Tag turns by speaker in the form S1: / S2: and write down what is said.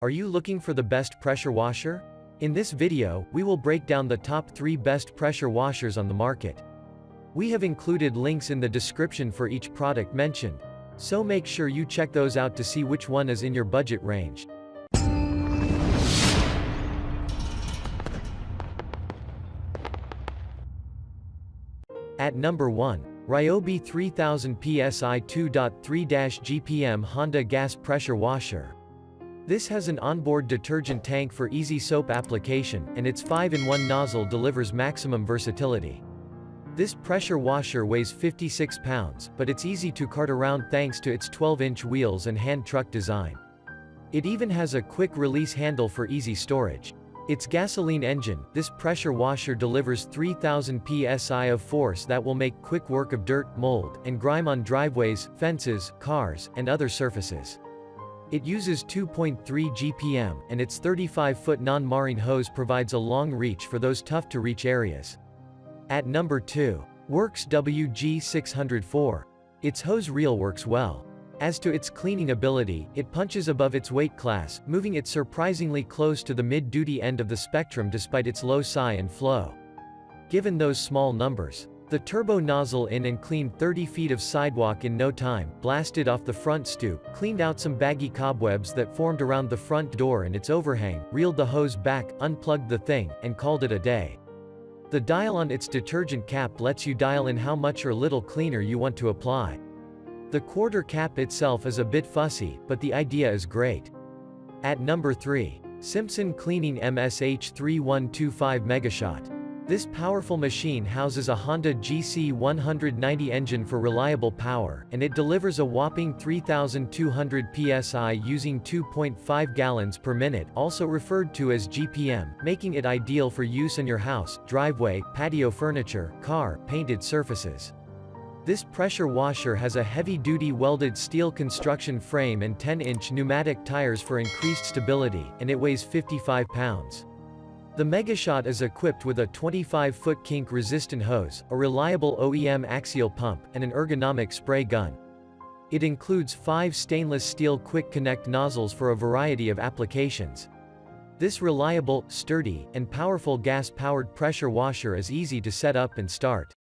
S1: Are you looking for the best pressure washer? In this video, we will break down the top 3 best pressure washers on the market. We have included links in the description for each product mentioned, so make sure you check those out to see which one is in your budget range. At number 1, Ryobi 3000 PSI 2.3 GPM Honda Gas Pressure Washer. This has an onboard detergent tank for easy soap application, and its 5-in-1 nozzle delivers maximum versatility. This pressure washer weighs 56 pounds, but it's easy to cart around thanks to its 12-inch wheels and hand truck design. It even has a quick-release handle for easy storage. Its gasoline engine, this pressure washer delivers 3000 psi of force that will make quick work of dirt, mold, and grime on driveways, fences, cars, and other surfaces. It uses 2.3 GPM, and its 35-foot non-marine hose provides a long reach for those tough-to-reach areas. At number 2. Worx WG604. Its hose reel works well. As to its cleaning ability, it punches above its weight class, moving it surprisingly close to the mid-duty end of the spectrum despite its low sigh and flow. Given those small numbers, the turbo nozzle in and cleaned 30 feet of sidewalk in no time, blasted off the front stoop, cleaned out some baggy cobwebs that formed around the front door and its overhang, reeled the hose back, unplugged the thing, and called it a day. The dial on its detergent cap lets you dial in how much or little cleaner you want to apply. The quarter cap itself is a bit fussy, but the idea is great. At number 3. Simpson Cleaning MSH 3125 Megashot. This powerful machine houses a Honda GC190 engine for reliable power, and it delivers a whopping 3,200 psi using 2.5 gallons per minute, also referred to as GPM, making it ideal for use in your house, driveway, patio furniture, car, painted surfaces. This pressure washer has a heavy-duty welded steel construction frame and 10-inch pneumatic tires for increased stability, and it weighs 55 pounds. The Megashot is equipped with a 25-foot kink-resistant hose, a reliable OEM axial pump, and an ergonomic spray gun. It includes 5 stainless steel quick-connect nozzles for a variety of applications. This reliable, sturdy, and powerful gas-powered pressure washer is easy to set up and start.